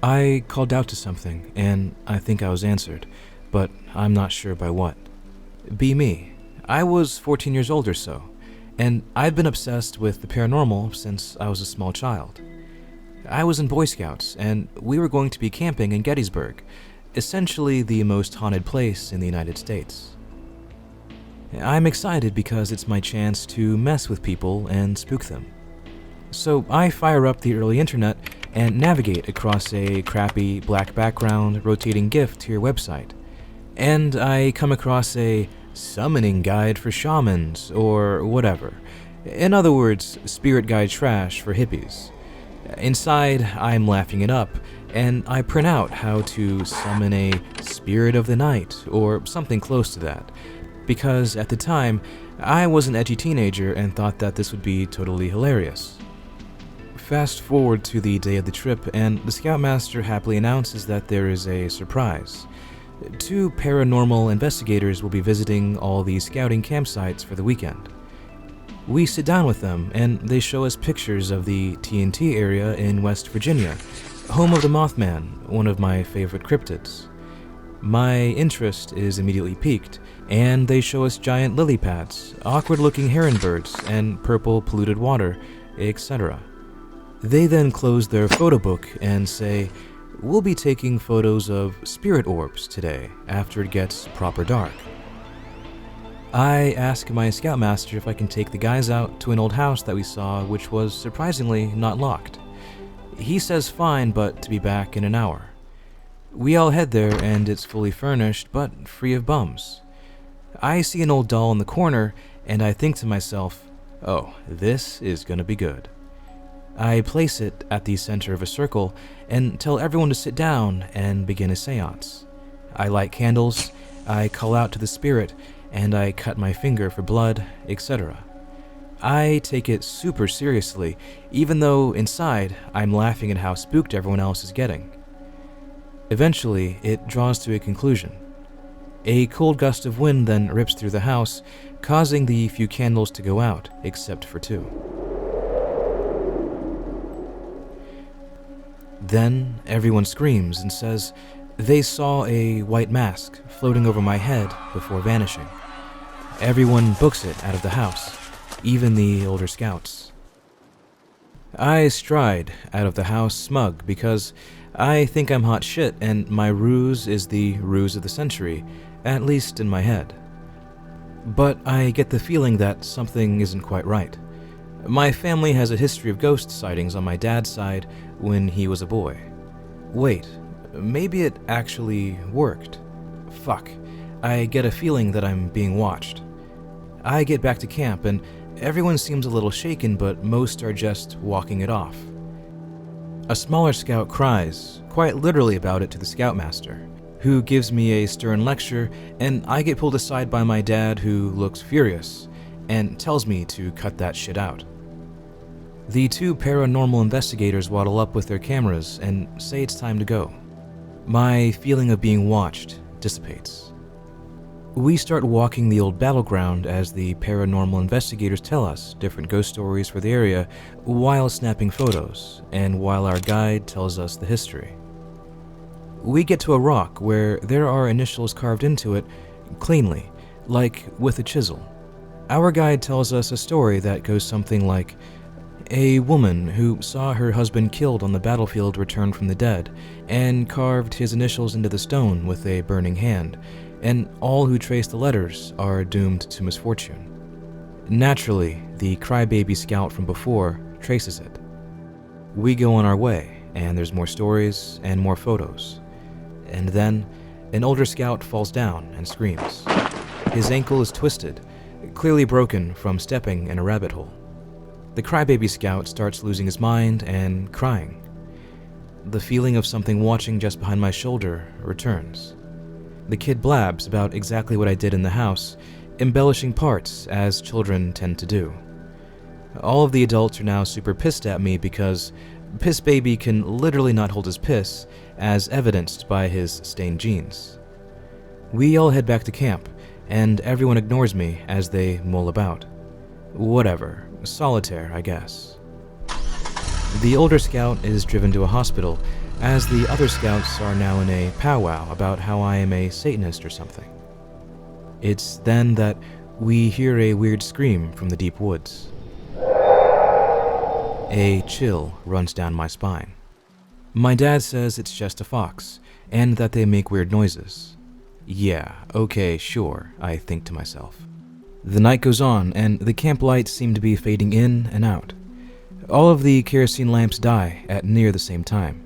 I called out to something, and I think I was answered, but I'm not sure by what. Be me. I was 14 years old or so, and I'd been obsessed with the paranormal since I was a small child. I was in Boy Scouts, and we were going to be camping in Gettysburg, essentially the most haunted place in the United States. I'm excited because it's my chance to mess with people and spook them. So I fire up the early internet and navigate across a crappy black background rotating GIF to your website. And I come across a summoning guide for shamans or whatever. In other words, spirit guide trash for hippies. Inside, I'm laughing it up, and I print out how to summon a spirit of the night or something close to that, because at the time, I was an edgy teenager and thought that this would be totally hilarious. Fast forward to the day of the trip, and the Scoutmaster happily announces that there is a surprise. 2 paranormal investigators will be visiting all the scouting campsites for the weekend. We sit down with them, and they show us pictures of the TNT area in West Virginia, home of the Mothman, one of my favorite cryptids. My interest is immediately piqued, and they show us giant lily pads, awkward-looking heron birds, and purple polluted water, etc. They then close their photo book and say, "We'll be taking photos of spirit orbs today after it gets proper dark." I ask my Scoutmaster if I can take the guys out to an old house that we saw, which was surprisingly not locked. He says fine, but to be back in an hour. We all head there, and it's fully furnished, but free of bums. I see an old doll in the corner, and I think to myself, oh, this is gonna be good. I place it at the center of a circle and tell everyone to sit down and begin a seance. I light candles, I call out to the spirit, and I cut my finger for blood, etc. I take it super seriously, even though inside I'm laughing at how spooked everyone else is getting. Eventually, it draws to a conclusion. A cold gust of wind then rips through the house, causing the few candles to go out, except for 2. Then everyone screams and says they saw a white mask floating over my head before vanishing. Everyone books it out of the house, even the older scouts. I stride out of the house smug because I think I'm hot shit and my ruse is the ruse of the century, at least in my head. But I get the feeling that something isn't quite right. My family has a history of ghost sightings on my dad's side when he was a boy. Wait, maybe it actually worked. Fuck, I get a feeling that I'm being watched. I get back to camp and everyone seems a little shaken, but most are just walking it off. A smaller scout cries, quite literally about it to the Scoutmaster, who gives me a stern lecture, and I get pulled aside by my dad, who looks furious and tells me to cut that shit out. The 2 paranormal investigators waddle up with their cameras and say it's time to go. My feeling of being watched dissipates. We start walking the old battleground as the paranormal investigators tell us different ghost stories for the area while snapping photos, and while our guide tells us the history. We get to a rock where there are initials carved into it cleanly, like with a chisel. Our guide tells us a story that goes something like, a woman who saw her husband killed on the battlefield returned from the dead and carved his initials into the stone with a burning hand, and all who trace the letters are doomed to misfortune. Naturally, the crybaby scout from before traces it. We go on our way, and there's more stories and more photos. And then, an older scout falls down and screams. His ankle is twisted, clearly broken from stepping in a rabbit hole. The crybaby scout starts losing his mind and crying. The feeling of something watching just behind my shoulder returns. The kid blabs about exactly what I did in the house, embellishing parts as children tend to do. All of the adults are now super pissed at me because Piss Baby can literally not hold his piss, as evidenced by his stained jeans. We all head back to camp, and everyone ignores me as they mull about. Whatever. Solitaire, I guess. The older scout is driven to a hospital, as the other scouts are now in a powwow about how I am a Satanist or something. It's then that we hear a weird scream from the deep woods. A chill runs down my spine. My dad says it's just a fox, and that they make weird noises. Yeah, okay, sure, I think to myself. The night goes on, and the camp lights seem to be fading in and out. All of the kerosene lamps die at near the same time.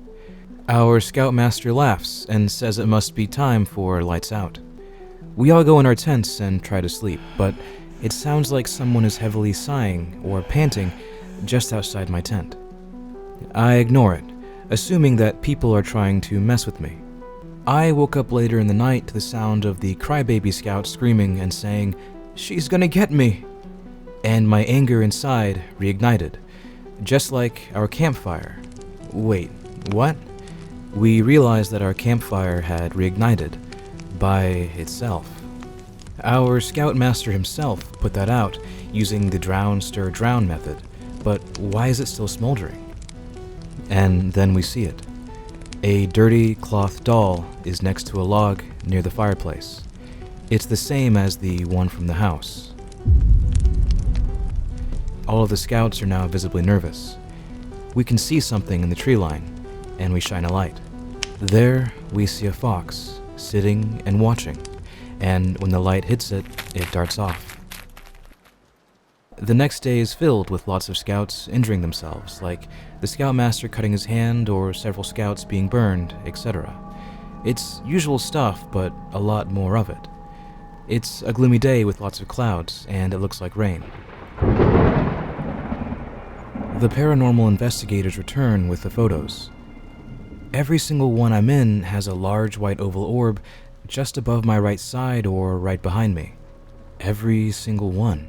Our scoutmaster laughs and says it must be time for lights out. We all go in our tents and try to sleep, but it sounds like someone is heavily sighing or panting just outside my tent. I ignore it, assuming that people are trying to mess with me. I woke up later in the night to the sound of the crybaby scout screaming and saying, "She's gonna get me!" And my anger inside reignited, just like our campfire. Wait, what? We realized that our campfire had reignited by itself. Our scoutmaster himself put that out using the drown, stir, drown method, but why is it still smoldering? And then we see it. A dirty cloth doll is next to a log near the fireplace. It's the same as the one from the house. All of the scouts are now visibly nervous. We can see something in the tree line, and we shine a light. There, we see a fox, sitting and watching, and when the light hits it, it darts off. The next day is filled with lots of scouts injuring themselves, like the scoutmaster cutting his hand or several scouts being burned, etc. It's usual stuff, but a lot more of it. It's a gloomy day with lots of clouds, and it looks like rain. The paranormal investigators return with the photos. Every single one I'm in has a large white oval orb just above my right side or right behind me. Every single one.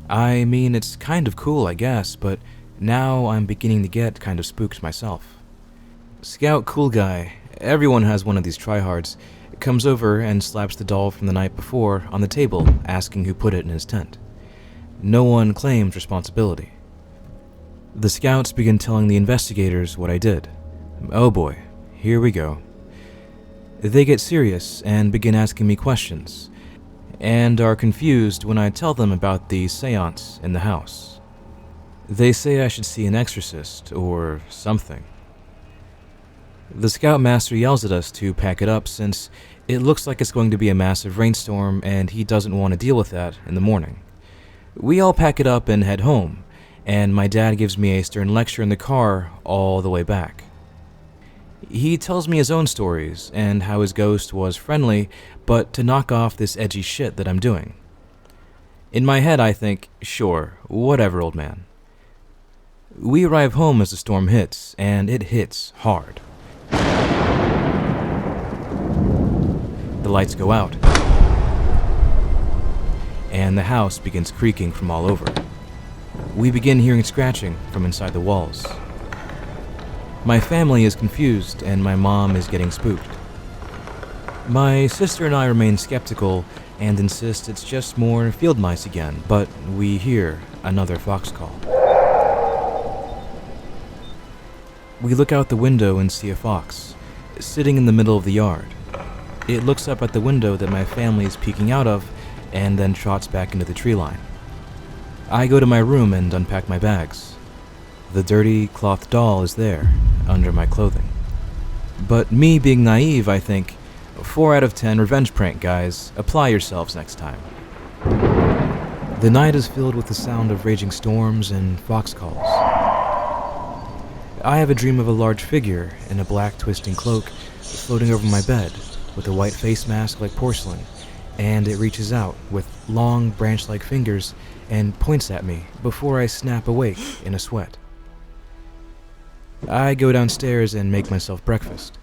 I mean, it's kind of cool, I guess, but now I'm beginning to get kind of spooked myself. Scout Cool Guy, everyone has one of these tryhards, comes over and slaps the doll from the night before on the table, asking who put it in his tent. No one claims responsibility. The scouts begin telling the investigators what I did. Oh boy, here we go. They get serious and begin asking me questions, and are confused when I tell them about the seance in the house. They say I should see an exorcist or something. The scoutmaster yells at us to pack it up since it looks like it's going to be a massive rainstorm and he doesn't want to deal with that in the morning. We all pack it up and head home, and my dad gives me a stern lecture in the car all the way back. He tells me his own stories and how his ghost was friendly, but to knock off this edgy shit that I'm doing. In my head, I think, sure, whatever, old man. We arrive home as the storm hits, and it hits hard. The lights go out, and the house begins creaking from all over. We begin hearing scratching from inside the walls. My family is confused, and my mom is getting spooked. My sister and I remain skeptical and insist it's just more field mice again, but we hear another fox call. We look out the window and see a fox, sitting in the middle of the yard. It looks up at the window that my family is peeking out of, and then trots back into the tree line. I go to my room and unpack my bags. The dirty cloth doll is there, under my clothing. But me being naive, I think, 4 out of 10 revenge prank, guys. Apply yourselves next time. The night is filled with the sound of raging storms and fox calls. I have a dream of a large figure in a black twisting cloak floating over my bed with a white face mask like porcelain, and it reaches out with long branch-like fingers and points at me before I snap awake in a sweat. I go downstairs and make myself breakfast.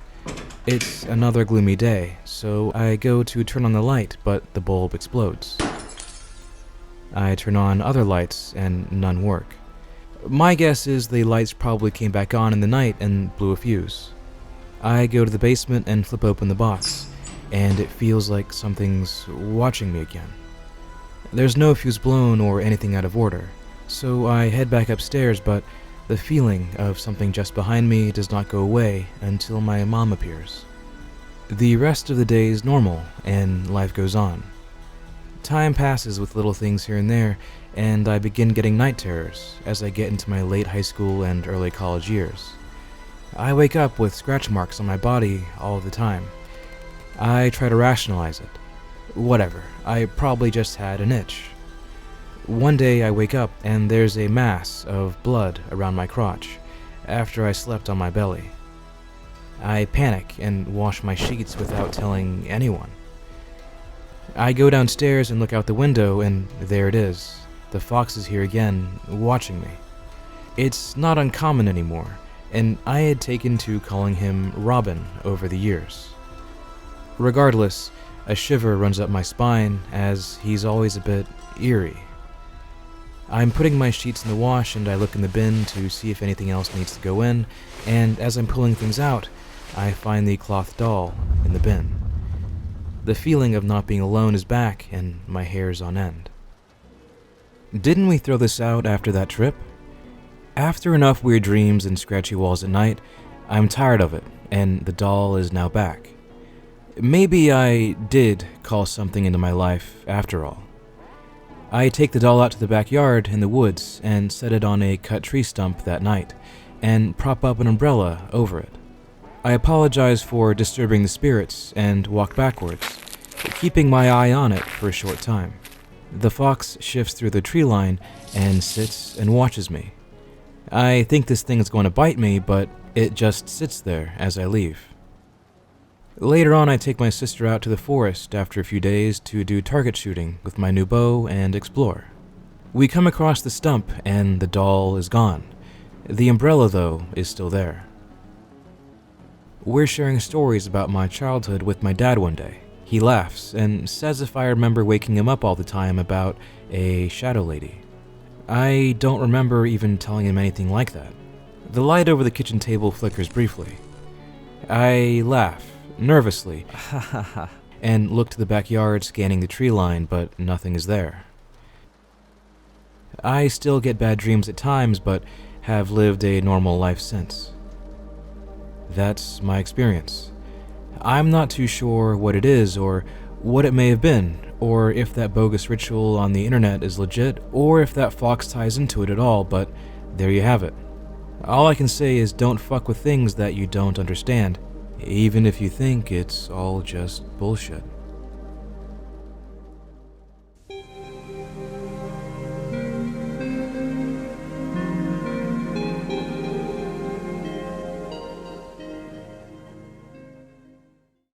It's another gloomy day, so I go to turn on the light, but the bulb explodes. I turn on other lights, and none work. My guess is the lights probably came back on in the night and blew a fuse. I go to the basement and flip open the box, and it feels like something's watching me again. There's no fuse blown or anything out of order, so I head back upstairs, but The feeling of something just behind me does not go away until my mom appears. The rest of the day is normal, and life goes on. Time passes with little things here and there, and I begin getting night terrors as I get into my late high school and early college years. I wake up with scratch marks on my body all the time. I try to rationalize it. Whatever, I probably just had an itch. One day I wake up and there's a mass of blood around my crotch after I slept on my belly. I panic and wash my sheets without telling anyone. I go downstairs and look out the window, and there it is. The fox is here again, watching me. It's not uncommon anymore, and I had taken to calling him Robin over the years. Regardless, a shiver runs up my spine as he's always a bit eerie. I'm putting my sheets in the wash and I look in the bin to see if anything else needs to go in, and as I'm pulling things out, I find the cloth doll in the bin. The feeling of not being alone is back, and my hair's on end. Didn't we throw this out after that trip? After enough weird dreams and scratchy walls at night, I'm tired of it, and the doll is now back. Maybe I did call something into my life after all. I take the doll out to the backyard in the woods and set it on a cut tree stump that night, and prop up an umbrella over it. I apologize for disturbing the spirits and walk backwards, keeping my eye on it for a short time. The fox shifts through the tree line and sits and watches me. I think this thing is going to bite me, but it just sits there as I leave. Later on, I take my sister out to the forest after a few days to do target shooting with my new bow and explore. We come across the stump and the doll is gone. The umbrella, though, is still there. We're sharing stories about my childhood with my dad one day. He laughs and says if I remember waking him up all the time about a shadow lady. I don't remember even telling him anything like that. The light over the kitchen table flickers briefly. I laugh, nervously, and look to the backyard scanning the tree line, but nothing is there. I still get bad dreams at times, but have lived a normal life since. That's my experience. I'm not too sure what it is, or what it may have been, or if that bogus ritual on the internet is legit, or if that fox ties into it at all, but there you have it. All I can say is don't fuck with things that you don't understand, even if you think it's all just bullshit.